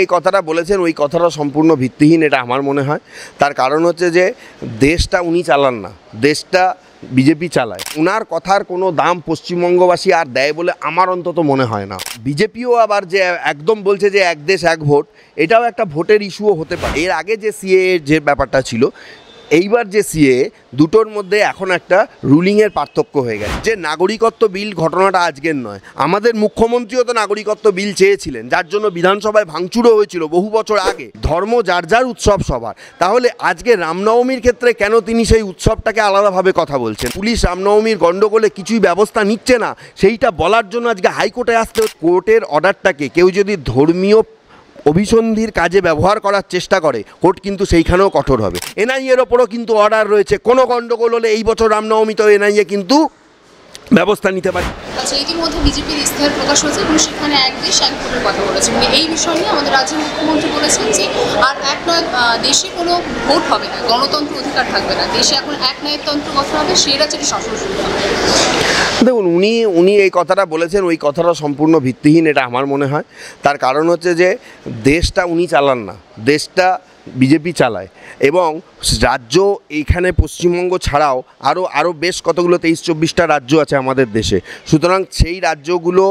এই কথাটা বলেছেন ওই কথাটা সম্পূর্ণ ভিত্তিহীন এটা আমার মনে হয়। তার কারণ হচ্ছে যে দেশটা উনি চালান না, দেশটা বিজেপি চালায়। ওনার কথার কোনো দাম পশ্চিমবঙ্গবাসী আর দেয় বলে আমার অন্তত মনে হয় না। বিজেপিও আবার যে একদম বলছে যে এক দেশ এক ভোট, এটাও একটা ভোটের ইস্যুও হতে পারে। এর আগে যে সিএ যে ব্যাপারটা ছিল, এইবার যে সিএ, দুটোর মধ্যে এখন একটা রুলিংয়ের পার্থক্য হয়ে গেছে। যে নাগরিকত্ব বিল ঘটনাটা আজকের নয়, আমাদের মুখ্যমন্ত্রীও তো নাগরিকত্ব বিল চেয়েছিলেন, যার জন্য বিধানসভায় ভাঙচুরও হয়েছিল বহু বছর আগে। ধর্ম যার যার, উৎসব সবার। তাহলে আজকে রামনবমীর ক্ষেত্রে কেন তিনি সেই উৎসবটাকে আলাদাভাবে কথা বলছেন? পুলিশ রামনবমীর গণ্ডগোলে কিছুই ব্যবস্থা নিচ্ছে না, সেইটা বলার জন্য আজকে হাইকোর্টে আসতে। কোর্টের অর্ডারটাকে কেউ যদি ধর্মীয় অভিসন্ধির কাজে ব্যবহার করার চেষ্টা করে, কোর্ট কিন্তু সেইখানেও কঠোর হবে। এনআইএর ওপরও কিন্তু অর্ডার রয়েছে, কোনো গণ্ডগোল হলে এই বছর রামনবমীতেও এনআইএ কিন্তু ব্যবস্থা নিতে পারে। আচ্ছা, ইতিমধ্যে বিজেপির ইস্তেহার প্রকাশ হয়েছে এবং সেখানে এক দেশ এক ভোটের কথা বলেছে। মানে এই বিষয় নিয়ে আমাদের রাজ্যের মুখ্যমন্ত্রী বলেছেন যে আর এক নয়, দেশে কোনো ভোট হবে না, গণতন্ত্র অধিকার থাকবে না, দেশে এখন এক ন্যায়তন্ত্র কথা হবে, সেই রাজ্যের শাসন শুরু হবে। দেখুন, উনি এই কথাটা বলেছেন ওই কথাটা সম্পূর্ণ ভিত্তিহীন এটা আমার মনে হয়। তার কারণ হচ্ছে যে দেশটা উনি চালান না, দেশটা বিজেপি চালায়। এবং রাজ্য এইখানে পশ্চিমবঙ্গ ছাড়াও আরও বেশ কতগুলো 23-24টা রাজ্য আছে আমাদের দেশে। সুতরাং সেই রাজ্যগুলো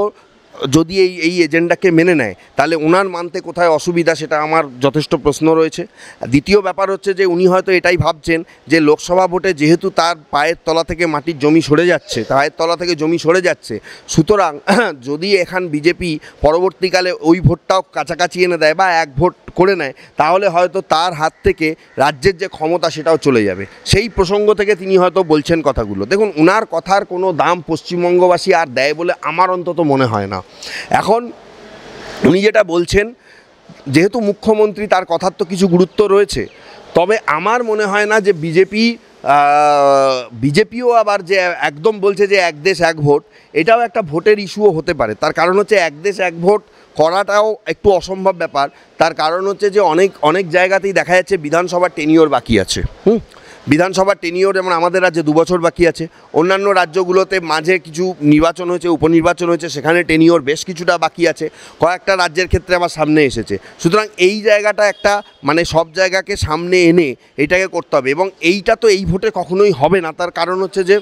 যদি এই এজেন্ডাকে মেনে নেয়, তাহলে ওনার মানতে কোথায় অসুবিধা, সেটা আমার যথেষ্ট প্রশ্ন রয়েছে। দ্বিতীয় ব্যাপার হচ্ছে যে উনি হয়তো এটাই ভাবছেন যে লোকসভা ভোটে যেহেতু তার পায়ের তলা থেকে মাটির জমি সরে যাচ্ছে, পায়ের তলা থেকে জমি সরে যাচ্ছে, সুতরাং যদি এখান বিজেপি পরবর্তীকালে ওই ভোটটাও কাছাকাছি এনে দেয় বা এক ভোট করে নেয়, তাহলে হয়তো তার হাত থেকে রাজ্যের যে ক্ষমতা সেটাও চলে যাবে। সেই প্রসঙ্গ থেকে তিনি হয়তো বলছেন কথাগুলো। দেখুন, ওনার কথার কোনো দাম পশ্চিমবঙ্গবাসী আর দেয় বলে আমার অন্তত মনে হয় না। এখন উনি যেটা বলছেন, যেহেতু মুখ্যমন্ত্রী, তার কথার তো কিছু গুরুত্ব রয়েছে। তবে আমার মনে হয় না যে বিজেপিও আবার যে একদম বলছে যে এক দেশ এক ভোট, এটাও একটা ভোটের ইস্যুও হতে পারে। তার কারণ হচ্ছে এক দেশ এক ভোট করাটাও একটু অসম্ভব ব্যাপার। তার কারণ হচ্ছে যে অনেক জায়গাতেই দেখা যাচ্ছে বিধানসভার টেনিওর বাকি আছে। বিধানসভার টেনিওর যেমন আমাদের রাজ্যে 2 বছর বাকি আছে, অন্যান্য রাজ্যগুলোতে মাঝে কিছু নির্বাচন হয়েছে, উপনির্বাচন হয়েছে, সেখানে টেনিওর বেশ কিছুটা বাকি আছে। কয়েকটা রাজ্যের ক্ষেত্রে আবার সামনে এসেছে। সুতরাং এই জায়গাটা একটা মানে সব জায়গাকে সামনে এনে এটাকে করতে হবে। এবং এইটা তো এই ভোটে কখনোই হবে না। তার কারণ হচ্ছে যে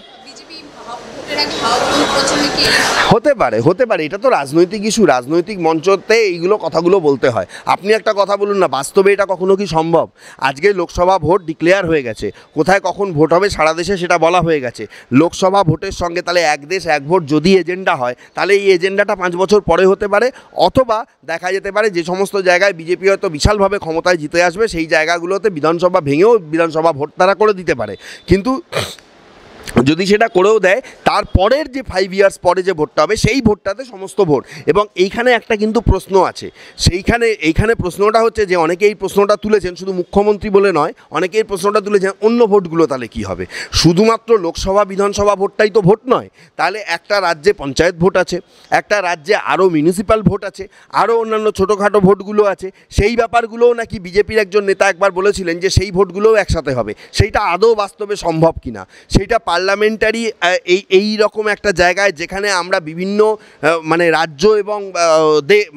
হতে পারে এটা তো রাজনৈতিক ইস্যু, রাজনৈতিক মঞ্চতে এইগুলো কথাগুলো বলতে হয়। আপনি একটা কথা বলুন না, বাস্তবে এটা কখনো কি সম্ভব? আজকে লোকসভা ভোট ডিক্লেয়ার হয়ে গেছে, কোথায় কখন ভোট হবে সারা দেশে সেটা বলা হয়ে গেছে। লোকসভা ভোটের সঙ্গে তাহলে এক দেশ এক ভোট যদি এজেন্ডা হয়, তাহলে এই এজেন্ডাটা 5 বছর পরে হতে পারে। অথবা দেখা যেতে পারে যে সমস্ত জায়গায় বিজেপি হয়তো বিশালভাবে ক্ষমতায় জিতে আসবে, সেই জায়গাগুলোতে বিধানসভা ভেঙেও বিধানসভা ভোট তারা করে দিতে পারে। কিন্তু যদি সেটা করেও দেয়, তারপরের যে 5 ইয়ার্স পরে যে ভোটটা হবে, সেই ভোটটাতে সমস্ত ভোট। এবং এইখানে একটা কিন্তু প্রশ্ন আছে, এইখানে প্রশ্নটা হচ্ছে যে অনেকে এই প্রশ্নটা তুলেছেন, শুধু মুখ্যমন্ত্রী বলে নয়, অনেকে এই প্রশ্নটা তুলেছেন অন্য ভোটগুলো তাহলে কী হবে? শুধুমাত্র লোকসভা বিধানসভা ভোটটাই তো ভোট নয়। তাহলে একটা রাজ্যে পঞ্চায়েত ভোট আছে, একটা রাজ্যে আরও মিউনিসিপ্যাল ভোট আছে, আরও অন্যান্য ছোটোখাটো ভোটগুলো আছে। সেই ব্যাপারগুলোও নাকি বিজেপির একজন নেতা একবার বলেছিলেন যে সেই ভোটগুলোও একসাথে হবে। সেইটা আদৌ বাস্তবে সম্ভব কিনা, সেইটা পার্লামেন্টারি এই রকম একটা জায়গায় যেখানে আমরা বিভিন্ন মানে রাজ্য এবং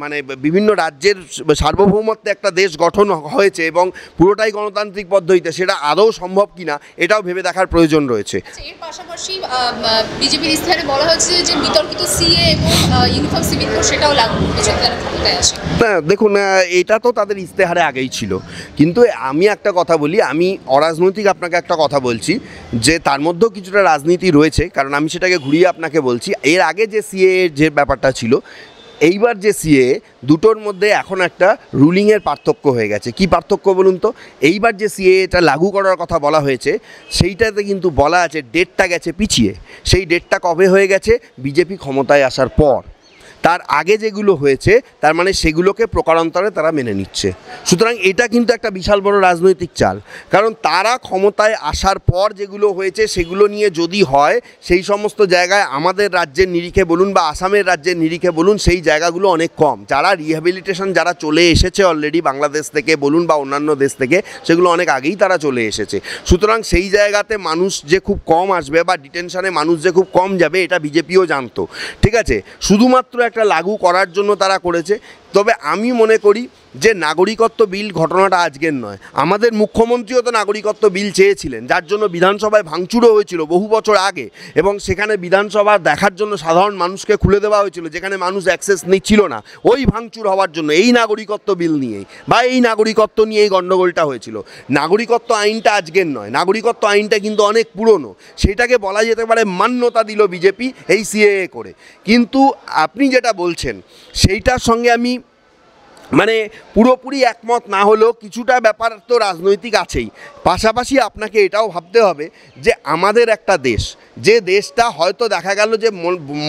মানে বিভিন্ন রাজ্যের সার্বভৌমত্বে একটা দেশ গঠন হয়েছে এবং পুরোটাই গণতান্ত্রিক পদ্ধতিতে, সেটা আদৌ সম্ভব কিনা এটাও ভেবে দেখার প্রয়োজন রয়েছে। এর পাশাপাশি বিজেপির ইস্তেহারে বলা হয়েছে যে বিতর্কিত সিএ এবং ইউনিফর্ম সিভিল কোড সেটাও লাগু করবে যদি তারা ক্ষমতায় আসে। হ্যাঁ, দেখুন, এটা তো তাদের ইস্তেহারে আগেই ছিল। কিন্তু আমি একটা কথা বলি, আমি অরাজনৈতিক আপনাকে একটা কথা বলছি যে তার মধ্যেও কিছুটা রাজনীতি রয়েছে, কারণ আমি সেটাকে ঘুরিয়ে আপনাকে বলছি। এর আগে যে সিএ যে ব্যাপারটা ছিল, এইবার যে সিএ, দুটোর মধ্যে এখন একটা রুলিংয়ের পার্থক্য হয়ে গেছে। কি পার্থক্য বলুন তো? এইবার যে সিএ এটা লাগু করার কথা বলা হয়েছে, সেইটাতে কিন্তু বলা আছে ডেটটা গেছে পিছিয়ে। সেই ডেটটা কবে হয়ে গেছে? বিজেপি ক্ষমতায় আসার পর। তার আগে যেগুলো হয়েছে, তার মানে সেগুলোকে প্রকারান্তরে তারা মেনে নিচ্ছে। সুতরাং এটা কিন্তু একটা বিশাল বড় রাজনৈতিক চাল, কারণ তারা ক্ষমতায় আসার পর যেগুলো হয়েছে সেগুলো নিয়ে যদি হয়, সেই সমস্ত জায়গায় আমাদের রাজ্যের নিরিখে বলুন বা আসামের রাজ্যের নিরিখে বলুন, সেই জায়গাগুলো অনেক কম। যারা রিহ্যাবিলিটেশন যারা চলে এসেছে অলরেডি বাংলাদেশ থেকে বলুন বা অন্যান্য দেশ থেকে, সেগুলো অনেক আগেই তারা চলে এসেছে। সুতরাং সেই জায়গাতে মানুষ যে খুব কম আসবে বা ডিটেনশনে মানুষ যে খুব কম যাবে, এটা বিজেপিও জানতো। ঠিক আছে, শুধুমাত্র একটা লাগু করার জন্য তারা করেছে। তবে আমি মনে করি যে নাগরিকত্ব বিল ঘটনাটা আজকের নয়, আমাদের মুখ্যমন্ত্রীও তো নাগরিকত্ব বিল চেয়েছিলেন, যার জন্য বিধানসভায় ভাঙচুরও হয়েছিল বহু বছর আগে, এবং সেখানে বিধানসভা দেখার জন্য সাধারণ মানুষকে খুলে দেওয়া হয়েছিল, যেখানে মানুষ অ্যাক্সেস নিচ্ছিল না, ওই ভাঙচুর হওয়ার জন্য এই নাগরিকত্ব বিল নিয়েই বা এই নাগরিকত্ব নিয়ে এই গণ্ডগোলটা হয়েছিল। নাগরিকত্ব আইনটা আজকের নয়, নাগরিকত্ব আইনটা কিন্তু অনেক পুরনো, সেটাকে বলা যেতে পারে মান্যতা দিল বিজেপি এই সিএএ করে। কিন্তু আপনি যেটা বলছেন সেইটার সঙ্গে আমি মানে পুরোপুরি একমত না হলেও কিছুটা ব্যাপার তো রাজনৈতিক আছেই। পাশাপাশি আপনাকে এটাও ভাবতে হবে যে আমাদের একটা দেশ, যে দেশটা হয়তো দেখা গেল যে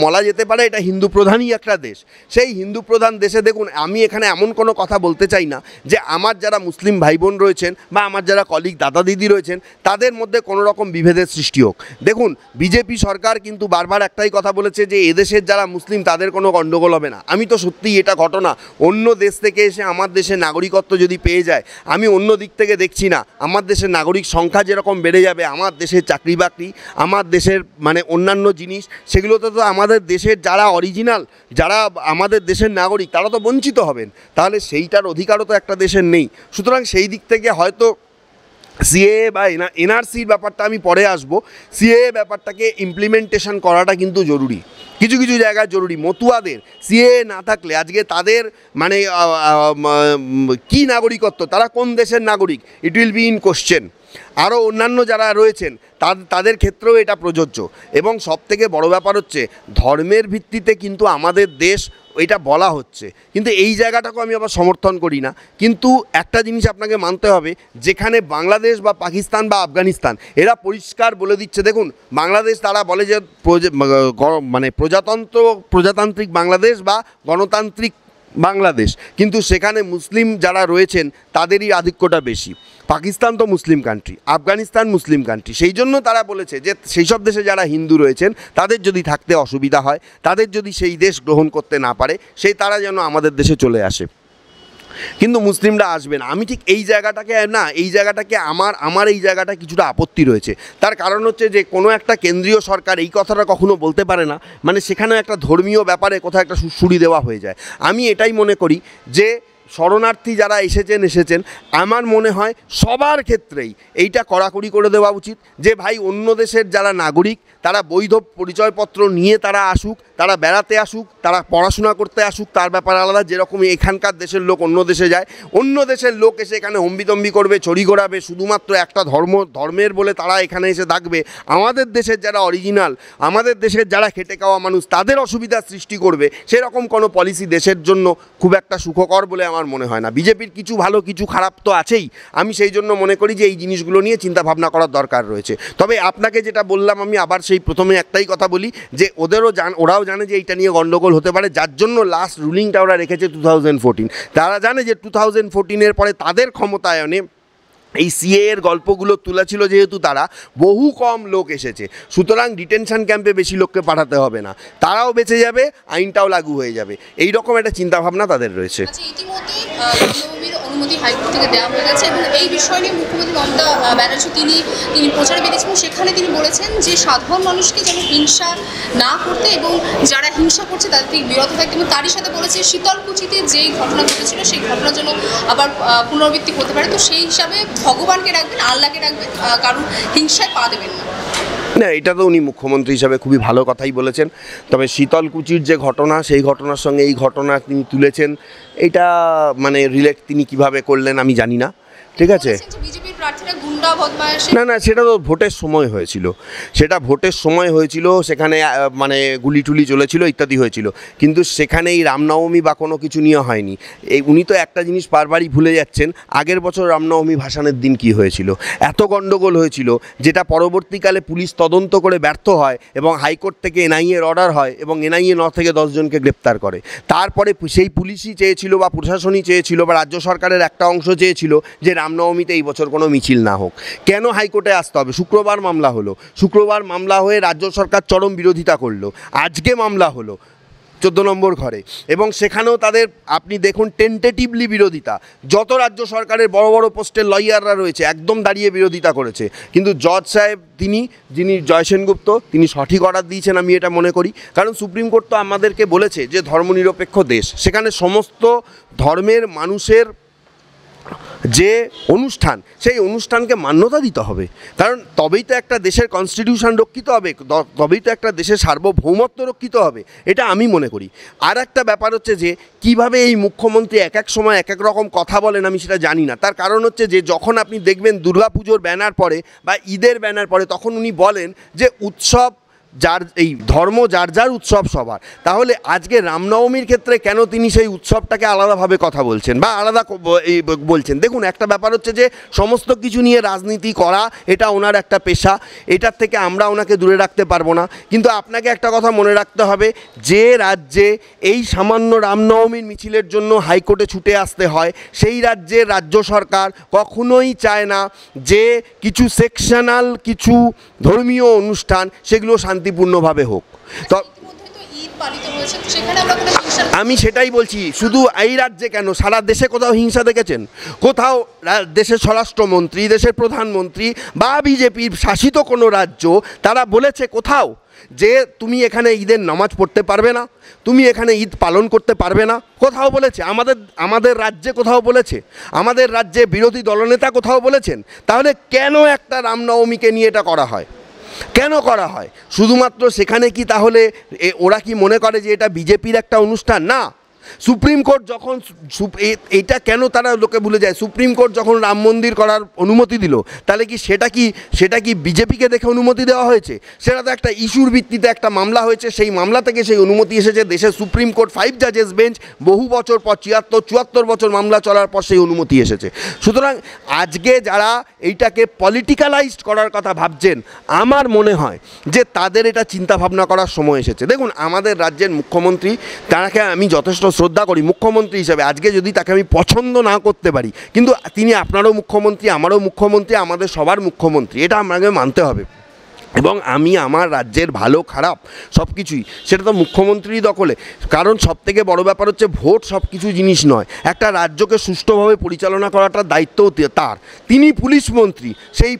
বলা যেতে পারে এটা হিন্দু প্রধানই একটা দেশ, সেই হিন্দু প্রধান দেশে দেখুন, আমি এখানে এমন কোনো কথা বলতে চাই না যে আমার যারা মুসলিম ভাই বোন রয়েছেন বা আমার যারা কলিগ দাদা দিদি রয়েছেন তাদের মধ্যে কোনো রকম বিভেদের সৃষ্টি হোক। দেখুন, বিজেপি সরকার কিন্তু বারবার একটাই কথা বলেছে যে এদেশের যারা মুসলিম তাদের কোনো গণ্ডগোল হবে না। আমি তো সত্যিই এটা ঘটনা, অন্য দেশ থেকে এসে আমার দেশে নাগরিকত্ব যদি পেয়ে যায়, আমি অন্য দিক থেকে দেখছি না আমার দেশের নাগরিক সংখ্যা যেরকম বেড়ে যাবে, আমার দেশের চাকরি বাকরি, আমার দেশের মানে অন্যান্য জিনিস, সেগুলোতে তো আমাদের দেশের যারা অরিজিনাল, যারা আমাদের দেশের নাগরিক তারা তো বঞ্চিত হবেন, তাহলে সেইটার অধিকারও তো একটা দেশের নেই। সুতরাং সেই দিক থেকে হয়তো সিএএ বা এনআরসির ব্যাপারটা আমি পরে আসবো, সিএএ ব্যাপারটাকে ইমপ্লিমেন্টেশন করাটা কিন্তু জরুরি, কিছু কিছু জায়গায় জরুরি। মতুয়াদের সিএএ না থাকলে আজকে তাদের মানে কি নাগরিকত্ব, তারা কোন দেশের নাগরিক, it will be in question. আরও অন্যান্য যারা রয়েছেন তাদের ক্ষেত্রেও এটা প্রযোজ্য। এবং সবথেকে বড় ব্যাপার হচ্ছে ধর্মের ভিত্তিতে কিন্তু আমাদের দেশ এটা বলা হচ্ছে, কিন্তু এই জায়গাটাকেও আমি আবার সমর্থন করি না। কিন্তু একটা জিনিস আপনাকে মানতে হবে, যেখানে বাংলাদেশ বা পাকিস্তান বা আফগানিস্তান এরা পরিষ্কার বলে দিচ্ছে, দেখুন বাংলাদেশ তারা বলে যে মানে প্রজাতান্ত্রিক বাংলাদেশ বা গণতান্ত্রিক বাংলাদেশ, কিন্তু সেখানে মুসলিম যারা রয়েছেন তাদেরই আধিক্যটা বেশি। পাকিস্তান তো মুসলিম কান্ট্রি, আফগানিস্তান মুসলিম কান্ট্রি, সেই জন্য তারা বলেছে যে সেই সব দেশে যারা হিন্দু রয়েছেন তাদের যদি থাকতে অসুবিধা হয়, তাদের যদি সেই দেশ গ্রহণ করতে না পারে, সেই তারা যেন আমাদের দেশে চলে আসে, কিন্তু মুসলিমরা আসবে না। আমি ঠিক এই জায়গাটাকে না, এই জায়গাটাকে আমার এই জায়গাটা কিছুটা আপত্তি রয়েছে। তার কারণ হচ্ছে যে কোনো একটা কেন্দ্রীয় সরকার এই কথাটা কখনো বলতে পারে না, মানে সেখানে একটা ধর্মীয় ব্যাপারে কোথাও একটা সুড়সুড়ি দেওয়া হয়ে যায়। আমি এটাই মনে করি যে শরণার্থী যারা এসেছেন আমার মনে হয় সবার ক্ষেত্রেই এইটা কড়াকড়ি করে দেওয়া উচিত যে ভাই অন্য দেশের যারা নাগরিক তারা বৈধ পরিচয়পত্র নিয়ে তারা আসুক, তারা বেড়াতে আসুক, তারা পড়াশোনা করতে আসুক, তার ব্যাপার আলাদা। যেরকম এখানকার দেশের লোক অন্য দেশে যায়, অন্য দেশের লোক এসে এখানে হম্বিতম্বি করবে, ছড়ি ঘোরাবে, শুধুমাত্র একটা ধর্মের বলে তারা এখানে এসে থাকবে, আমাদের দেশের যারা অরিজিনাল, আমাদের দেশের যারা খেটে খাওয়া মানুষ তাদের অসুবিধার সৃষ্টি করবে, সেরকম কোনো পলিসি দেশের জন্য খুব একটা সুখকর বলে আমার মনে হয় না। বিজেপির কিছু ভালো কিছু খারাপ তো আছেই, আমি সেই জন্য মনে করি যে এই জিনিসগুলো নিয়ে চিন্তা ভাবনা করার দরকার রয়েছে। তবে আপনাকে যেটা বললাম, আমি আবার সেই প্রথমে একটাই কথা বলি যে ওরাও জানে যে এইটা নিয়ে গণ্ডগোল হতে পারে, যার জন্য লাস্ট রুলিংটা ওরা রেখেছে 2014। তারা জানে যে 2014-এর পরে তাদের ক্ষমতায়নে এই সিএএর গল্পগুলো তুলেছিল, যেহেতু তারা বহু কম লোক এসেছে, সুতরাং ডিটেনশন ক্যাম্পে বেশি লোককে পাঠাতে হবে না, তারাও বেঁচে যাবে, আইনটাও লাগু হয়ে যাবে, এই রকম একটা চিন্তাভাবনা তাদের রয়েছে। আচ্ছা, ইতিমধ্যে রামনবমীর অনুমতি হাইকোর্ট থেকে দেওয়া হয়ে গেছে এবং এই বিষয় নিয়ে মুখ্যমন্ত্রী মমতা ব্যানার্জি তিনি প্রচারে বেরিয়েছেন, সেখানে তিনি বলেছেন যে সাধারণ মানুষকে যেন হিংসা না করতে এবং যারা হিংসা করছে তাদের থেকে বিরত থাকতে, এবং তারই সাথে বলেছে শীতলকুচিতে যেই ঘটনা ঘটেছিল সেই ঘটনা যেন আবার পুনরাবৃত্তি করতে পারে। তো সেই হিসাবে ভগবানকে রাখবেন, আল্লাহকে রাখবেন, কারণ হিংসায় পা দেবেন না। না, এটা তো উনি মুখ্যমন্ত্রী হিসাবে খুবই ভালো কথাই বলেছেন। তবে শীতলকুচির যে ঘটনা, সেই ঘটনার সঙ্গে এই ঘটনা তিনি তুলেছেন, এটা মানে রিলেট তিনি কিভাবে করলেন আমি জানি না, ঠিক আছে। না, সেটা তো ভোটের সময় হয়েছিল, সেখানে মানে গুলি টুলি চলেছিল, ইত্যাদি হয়েছিল, কিন্তু সেখানে এই রামনবমী বা কোনো কিছু নিয়ে হয়নি। উনি তো একটা জিনিস বারবারই ভুলে যাচ্ছেন, আগের বছর রামনবমী ভাসানের দিন কি হয়েছিল, এত গণ্ডগোল হয়েছিল, যেটা পরবর্তীকালে পুলিশ তদন্ত করে ব্যর্থ হয় এবং হাইকোর্ট থেকে এনআইএর অর্ডার হয় এবং এনআইএ 9 থেকে 10 জনকে গ্রেপ্তার করে। তারপরে সেই পুলিশই চেয়েছিল বা প্রশাসনই চেয়েছিল বা রাজ্য সরকারের একটা অংশ চেয়েছিল যে রামনবমীতে এই বছর কোনো মিছিল না হোক। কেন হাইকোর্টে আসতে হবে? শুক্রবার মামলা হয়ে রাজ্য সরকার চরম বিরোধিতা করলো, আজকে মামলা হলো, নম্বর ঘরে, এবং সেখানেও তাদের আপনি দেখুন টেন্টেটিভলি বিরোধিতা। যত রাজ্য সরকারের বড় বড় পোস্টের লয়াররা রয়েছে একদম দাঁড়িয়ে বিরোধিতা করেছে, কিন্তু জজ সাহেব যিনি জয় সেনগুপ্ত, তিনি সঠিক অর্ডার দিয়েছেন আমি এটা মনে করি। কারণ সুপ্রিম কোর্ট তো আমাদেরকে বলেছে যে ধর্মনিরপেক্ষ দেশ, সেখানে সমস্ত ধর্মের মানুষের যে অনুষ্ঠান, সেই অনুষ্ঠানকে মান্যতা দিতে হবে। কারণ তবেই তো একটা দেশের কনস্টিটিউশন রক্ষিত হবে, তবেই তো একটা দেশের সার্বভৌমত্ব রক্ষিত হবে, এটা আমি মনে করি। আর একটা ব্যাপার হচ্ছে যে কিভাবে এই মুখ্যমন্ত্রী এক এক সময় এক এক রকম কথা বলেন আমি সেটা জানি না। তার কারণ হচ্ছে যে যখন আপনি দেখবেন দুর্গাপুজোর ব্যানার পড়ে বা ঈদের ব্যানার পড়ে, তখন উনি বলেন যে উৎসব যার, এই ধর্ম যার যার উৎসব সবার। তাহলে আজকে রামনবমীর ক্ষেত্রে কেন তিনি সেই উৎসবটাকে আলাদাভাবে কথা বলছেন বা আলাদা বলছেন? দেখুন, একটা ব্যাপার হচ্ছে যে সমস্ত কিছু নিয়ে রাজনীতি করা এটা ওনার একটা পেশা, এটার থেকে আমরা ওনাকে দূরে রাখতে পারবো না। কিন্তু আপনাকে একটা কথা মনে রাখতে হবে, যে রাজ্যে এই সামান্য রামনবমীর মিছিলের জন্য হাইকোর্টে ছুটে আসতে হয়, সেই রাজ্যের রাজ্য সরকার কখনোই চায় না যে কিছু সেকশনাল কিছু ধর্মীয় অনুষ্ঠান সেগুলো শান্তিপূর্ণভাবে হোক। তো আমি সেটাই বলছি, শুধু এই রাজ্যে কেন, সারা দেশে কোথাও হিংসা দেখেছেন? কোথাও দেশের স্বরাষ্ট্রমন্ত্রী, দেশের প্রধানমন্ত্রী বা বিজেপির শাসিত কোনো রাজ্য তারা বলেছে কোথাও যে তুমি এখানে ঈদের নামাজ পড়তে পারবে না, তুমি এখানে ঈদ পালন করতে পারবে না? কোথাও বলেছে? আমাদের রাজ্যে কোথাও বলেছে? আমাদের রাজ্যে বিরোধী দলনেতা কোথাও বলেছেন? তাহলে কেন একটা রামনবমীকে নিয়ে এটা করা হয়? কেন করা হয়? শুধুমাত্র সেখানে কি তাহলে ওরা কি মনে করে যে এটা বিজেপির একটা অনুষ্ঠান? না। সুপ্রিম কোর্ট যখন এটা কেন তারা লোকে ভুলে যায়, সুপ্রিম কোর্ট যখন রাম মন্দির করার অনুমতি দিল, তাহলে কি সেটা কি বিজেপিকে দেখে অনুমতি দেওয়া হয়েছে? সেটা তো একটা ইস্যুর ভিত্তিতে একটা মামলা হয়েছে, সেই মামলা থেকে সেই অনুমতি এসেছে। দেশের সুপ্রিম কোর্ট 5 জাজেস বেঞ্চ বহু বছর পর, 74 বছর মামলা চলার পর সেই অনুমতি এসেছে। সুতরাং আজকে যারা এইটাকে পলিটিক্যালাইজড করার কথা ভাবছেন, আমার মনে হয় যে তাদের এটা চিন্তাভাবনা করার সময় এসেছে। দেখুন, আমাদের রাজ্যের মুখ্যমন্ত্রী, তাকে আমি যথেষ্ট শ্রদ্ধা করি মুখ্যমন্ত্রী হিসেবে। আজকে যদি তাকে আমি পছন্দ না করতে পারি, কিন্তু তিনি আপনারও মুখ্যমন্ত্রী, আমারও মুখ্যমন্ত্রী, আমাদের সবার মুখ্যমন্ত্রী, এটা আমাকে মানতে হবে। এবং আমি আমার রাজ্যের ভালো খারাপ সব কিছুই সেটা তো মুখ্যমন্ত্রীর দখলে। কারণ সবথেকে বড় ব্যাপার হচ্ছে ভোট সব কিছু জিনিস নয়, একটা রাজ্যকে সুষ্ঠুভাবে পরিচালনা করাটার দায়িত্বও তার। তিনি পুলিশ মন্ত্রী, সেই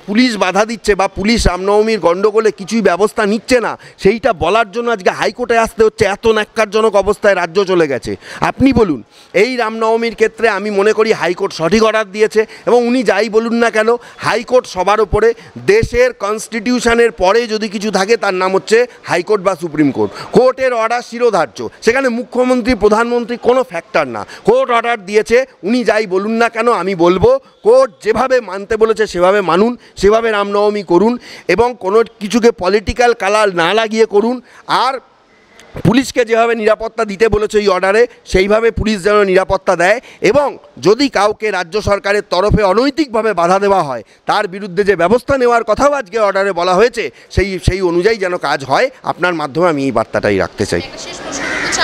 পুলিশ বাধা দিচ্ছে বা পুলিশ রামনবমীর গণ্ডগোলে কিছুই ব্যবস্থা নিচ্ছে না, সেইটা বলার জন্য আজকে হাইকোর্টে আসতে হচ্ছে। এত ন্যাক্কারজনক অবস্থায় রাজ্য চলে গেছে। আপনি বলুন, এই রামনবমীর ক্ষেত্রে আমি মনে করি হাইকোর্ট সঠিক অর্ডার দিয়েছে, এবং উনি যাই বলুন না কেন, হাইকোর্ট সবার ওপরে। দেশের কনস্টিটিউশনের পরে যদি কিছু থাকে তার নাম হচ্ছে হাইকোর্ট বা সুপ্রিম কোর্ট। কোর্টের অর্ডার শিরোধার্য, সেখানে মুখ্যমন্ত্রী প্রধানমন্ত্রী কোনো ফ্যাক্টর না। কোর্ট অর্ডার দিয়েছে, উনি যাই বলুন না কেন আমি বলবো কোর্ট যেভাবে মানতে বলেছে সেভাবে মানুন, সেভাবে রামনবমী করুন, এবং কোনো কিছুকে পলিটিক্যাল কালার না লাগিয়ে করুন। আর পুলিশকে যেভাবে নিরাপত্তা দিতে বলেছে এই অর্ডারে, সেইভাবে পুলিশ যেন নিরাপত্তা দেয়। এবং যদি কাউকে রাজ্য সরকারের তরফে অনৈতিকভাবে বাধা দেওয়া হয়, তার বিরুদ্ধে যে ব্যবস্থা নেওয়ার কথাও আজকে অর্ডারে বলা হয়েছে, সেই অনুযায়ী যেন কাজ হয়। আপনার মাধ্যমে আমি এই বার্তাটাই রাখতে চাই।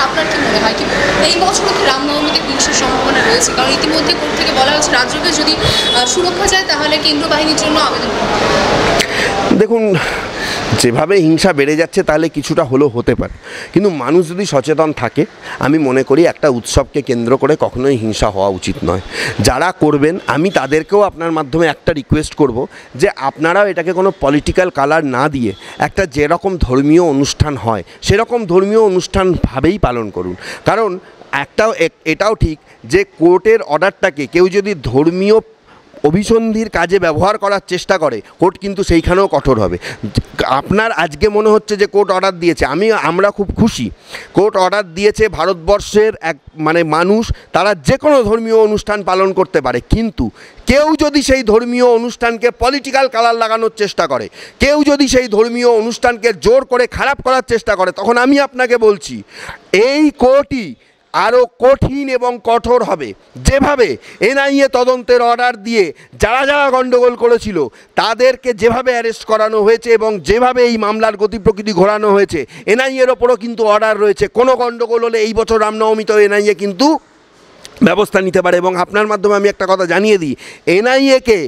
আপনার কি মনে হয়, কি এই বছর কি রামনবমীতে হিংসার সম্ভাবনা রয়েছে? কারণ ইতিমধ্যে কোর্ট থেকে বলা হচ্ছে রাজ্যকে যদি সুরক্ষা যায় তাহলে কেন্দ্র বাহিনীর জন্য আবেদন করতে হবে। দেখুন, যেভাবে হিংসা বেড়ে যাচ্ছে তাহলে কিছুটা হলেও হতে পারে, কিন্তু মানুষ যদি সচেতন থাকে, আমি মনে করি একটা উৎসবকে কেন্দ্র করে কখনোই হিংসা হওয়া উচিত নয়। যারা করবেন, আমি তাদেরকেও আপনার মাধ্যমে একটা রিকোয়েস্ট করব যে আপনারাও এটাকে কোনো পলিটিক্যাল কালার না দিয়ে একটা যেরকম ধর্মীয় অনুষ্ঠান হয় সেরকম ধর্মীয় অনুষ্ঠানভাবেই পালন করুন। কারণ এটাও ঠিক যে কোর্টের অর্ডারটাকে কেউ যদি ধর্মীয় অভিসন্ধির কাজে ব্যবহার করার চেষ্টা করে, কোর্ট কিন্তু সেইখানেও কঠোর হবে। আপনার আজকে মনে হচ্ছে যে কোর্ট অর্ডার দিয়েছে, আমরা খুব খুশি কোর্ট অর্ডার দিয়েছে। ভারতবর্ষের মানুষ তারা যে কোনো ধর্মীয় অনুষ্ঠান পালন করতে পারে, কিন্তু কেউ যদি সেই ধর্মীয় অনুষ্ঠানকে পলিটিক্যাল কালার লাগানোর চেষ্টা করে, কেউ যদি সেই ধর্মীয় অনুষ্ঠানকে জোর করে খারাপ করার চেষ্টা করে, তখন আমি আপনাকে বলছি এই কোর্টই আরও কঠিন এবং কঠোর হবে। যেভাবে এনআইএ তদন্তের অর্ডার দিয়ে যারা গণ্ডগোল করেছিল তাদেরকে যেভাবে অ্যারেস্ট করানো হয়েছে এবং যেভাবে এই মামলার গতি প্রকৃতি ঘোরানো হয়েছে, এনআইএর ওপরও কিন্তু অর্ডার রয়েছে। কোনো গণ্ডগোল হলে এই বছর রামনবমীতেও এনআইএ কিন্তু ব্যবস্থা নিতে পারে। এবং আপনার মাধ্যমে আমি একটা কথা জানিয়ে দিই, এনআইএকে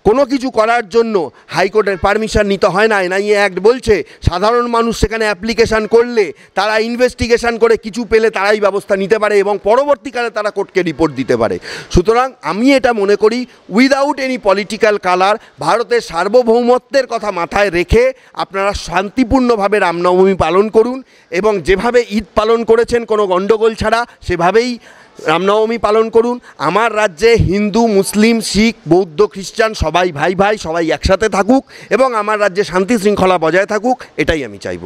কোনো কিছু করার জন্য হাইকোর্টের পারমিশন নিতে হয় না। এনআইএ অ্যাক্ট বলছে সাধারণ মানুষ সেখানে অ্যাপ্লিকেশান করলে তারা ইনভেস্টিগেশন করে কিছু পেলে তারাই ব্যবস্থা নিতে পারে এবং পরবর্তীকালে তারা কোর্টকে রিপোর্ট দিতে পারে। সুতরাং আমি এটা মনে করি উইদাউট এনি পলিটিক্যাল কালার ভারতের সার্বভৌমত্বের কথা মাথায় রেখে আপনারা শান্তিপূর্ণভাবে রামনবমী পালন করুন এবং যেভাবে ঈদ পালন করেছেন কোনো গণ্ডগোল ছাড়া সেভাবেই রামনবমী পালন করুন। আমার রাজ্যে হিন্দু, মুসলিম, শিখ, বৌদ্ধ, খ্রিস্টান সবাই ভাই ভাই, সবাই একসাথে থাকুক এবং আমার রাজ্যে শান্তি শৃঙ্খলা বজায় থাকুক, এটাই আমি চাইব।